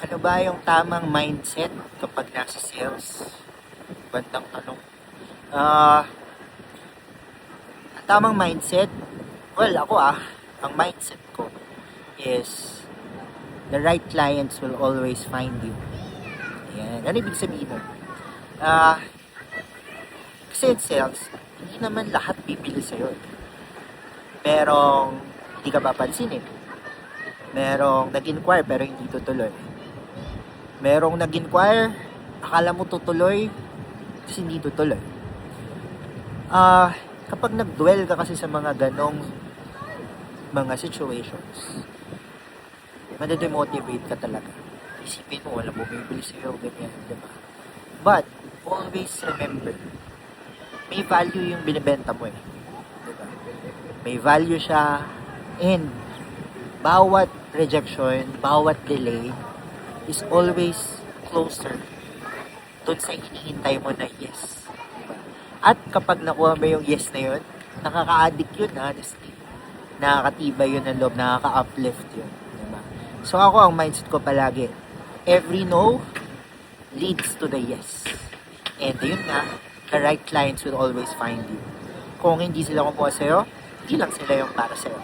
Ano ba yung tamang mindset kapag nasa sales? Bandang tanong. Ah, ang tamang mindset, well, ang mindset ko is the right clients will always find you. Ayan. Ano ibig sabihin nun? Ah, kasi in sales, hindi naman lahat bibili sa'yo. Merong hindi ka papansinin. Merong nag-inquire pero hindi tutuloy. Merong nag-inquire, akala mo tutuloy, tapos hindi tutuloy. Kapag nag-dwell ka kasi sa mga ganong mga situations, madademotivate ka talaga. Isipin mo, walang bumibili sa'yo, ganyan, diba? But, always remember, may value yung binibenta mo eh. Diba? May value siya, and bawat rejection, bawat delay, is always closer dun sa hinihintay mo na yes. Diba? At kapag nakuha mo yung yes na yun, nakaka-addict yun, honestly. Nakakatibay yun ng loob, nakaka-uplift yun. Diba? So ako, ang mindset ko palagi, every no leads to the yes. And yun nga, the right clients will always find you. Kung hindi sila kumuha sa'yo, hindi lang sila yung para sa'yo.